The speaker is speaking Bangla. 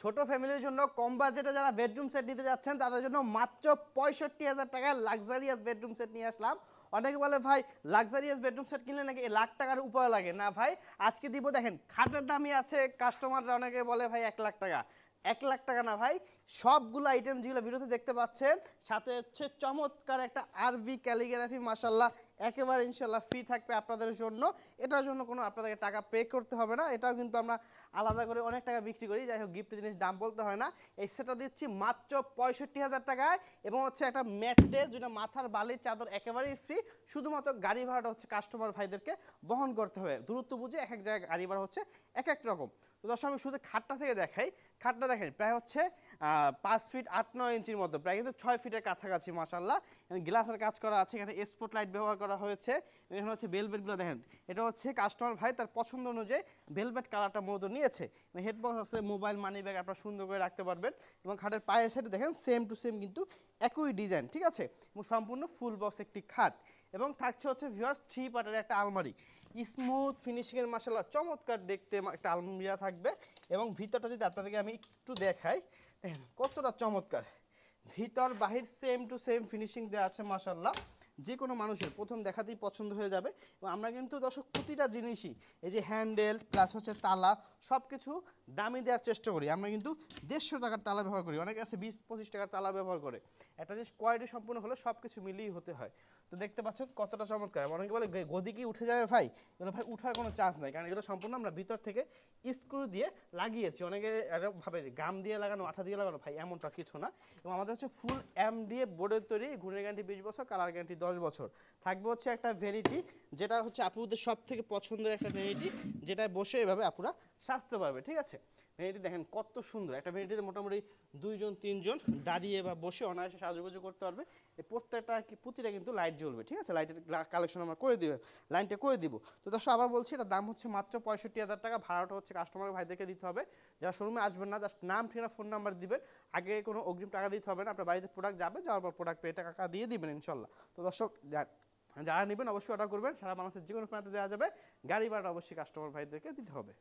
ছোট ফ্যামিলির জন্য কম বাজেটে যারা বেডরুম সেট নিতে যাচ্ছেন তাদের জন্য মাত্র 65,000 টাকায় লাক্সারিয়াস বেডরুম সেট নিয়ে আসলাম। অনেকে বলে ভাই লাক্সারিয়াস বেডরুম সেট কিনলে নাকি লাখ টাকার উপরে লাগে। না ভাই, আজকে দিব দেখেন খাটের দামই আছে, কাস্টমাররা অনেকে বলে ভাই 1 লাখ টাকা। 1 লাখ টাকা না ভাই, সবগুলো আইটেম যেগুলো ভিডিওতে দেখতে পাচ্ছেন সাথে হচ্ছে চমৎকার একটা আরবি ক্যালিগ্রাফি মাশাল্লাহ একেবারে ইনশাল্লাহ ফ্রি থাকবে আপনাদের জন্য। এটার জন্য কোনো আপনাদেরকে টাকা পে করতে হবে না, এটাও কিন্তু আমরা আলাদা করে অনেক টাকা বিক্রি করি, যাই হোক গিফটের জিনিস দাম বলতে হয় না। এই সেটটা দিচ্ছি মাত্র 65,000 টাকায় এবং হচ্ছে একটা ম্যাট্রেস যেটা মাথার বালির চাদর একেবারেই ফ্রি, শুধুমাত্র গাড়ি ভাড়াটা হচ্ছে কাস্টমার ভাইদেরকে বহন করতে হবে। দূরত্ব বুঝে এক এক জায়গায় গাড়ি ভাড়া হচ্ছে এক এক রকম। তো দর্শক আমি শুধু খাটটা থেকে দেখাই, খাটটা দেখেন প্রায় হচ্ছে 5 ফিট 8-9 ইঞ্চির মতো, প্রায় কিন্তু 6 ফিটের কাছাকাছি মাশাল্লাহ। এখানে গ্লাসের কাজ করা আছে, এখানে স্পট লাইট ব্যবহার করা হয়েছে, এখানে হচ্ছে ভেলভেটগুলো দেখেন, এটা হচ্ছে কাস্টমার ভাই তার পছন্দ অনুযায়ী ভেলভেট কালারটা মূলত নিয়েছে। হেডবক্স আছে, মোবাইল মানি ব্যাগ আপনারা সুন্দর করে রাখতে পারবেন এবং খাটের পায়ের সাইডে দেখেন সেম টু সেম কিন্তু একই ডিজাইন, ঠিক আছে, এবং সম্পূর্ণ ফুল বক্স একটি খাট এবং থাকছে হচ্ছে ভিউয়ার্স 3 পার্টের একটা আলমারি, স্মুথ ফিনিশিংয়ের মাশাআল্লাহ চমৎকার দেখতে একটা আলমিরা থাকবে। এবং ভিতরটা যদি আপনাদেরকে আমি একটু দেখাই, দেখেন কতটা চমৎকার, ভিতর বাহির সেম টু সেম ফিনিশিং দেওয়া আছে মাশাআল্লাহ, যে কোনো মানুষের প্রথম দেখাতেই পছন্দ হয়ে যাবে। এবং আমরা কিন্তু দর্শক প্রতিটা জিনিসই এই যে হ্যান্ডেল প্লাস হচ্ছে তালা সব কিছু দামি দেওয়ার চেষ্টা করি। আমরা কিন্তু 150 টাকার তালা ব্যবহার করি, অনেকে আছে 20-25 টাকার তালা ব্যবহার করে। একটা জিনিস কোয়ালিটি সম্পূর্ণ হলে সব কিছু মিলিয়েই হতে হয়। তো দেখতে পাচ্ছেন কতটা চমৎকার। অনেকে বলে গদি কি উঠে যাবে ভাই, এগুলো ভাই উঠার কোনো চান্স নাই, কারণ এগুলো সম্পূর্ণ আমরা ভিতর থেকে স্ক্রু দিয়ে লাগিয়েছি। অনেকে ভাবে গাম দিয়ে লাগানো, আঠা দিয়ে লাগানো, ভাই এমনটা কিছু না। এবং আমাদের হচ্ছে ফুল MDF বোর্ডের তৈরি, গুণের গ্যারান্টি 20 বছর, কালার গ্যারান্টি 10 বছর। থাকবে হচ্ছে একটা ভ্যানিটি, যেটা হচ্ছে আপুদের সব থেকে পছন্দের একটা ভ্যানিটি, যেটায় বসে এভাবে আপুরা সাজতে পারবে, ঠিক আছে। ভ্যানিটি দেখেন কত সুন্দর, একটা ভ্যানিটিতে মোটামুটি 2-3 জন দাঁড়িয়ে বা বসে অনায়াসে সাজুগুজু করতে পারবে। এই প্রতিটা কিন্তু লাইট জ্বলবে, ঠিক আছে, লাইটের কালেকশন আমরা করে দিবে, লাইনটা করে দিব। তো দর্শক আবার বলছি, এটার দাম হচ্ছে মাত্র 65,000 টাকা। ভাড়াটা হচ্ছে কাস্টমার ভাইদেরকে দিতে হবে। যারা শোরুমে আসবেন না, জাস্ট নাম ঠিকানা ফোন নাম্বার দিবেন, আগে কোনো অগ্রিম টাকা দিতে হবে না, আপনার বাড়িতে প্রোডাক্ট যাবে, যাওয়ার পর প্রোডাক্ট পেয়ে টাকা দিয়ে দিবেন ইনশাল্লাহ। তো দর্শক যারা নেবেন অবশ্যই অর্ডার করবেন, সারা বাংলাদেশের যে কোনো প্রান্তে দেওয়া যাবে, গাড়ি ভাড়া অবশ্যই কাস্টমার ভাইদেরকে দিতে হবে।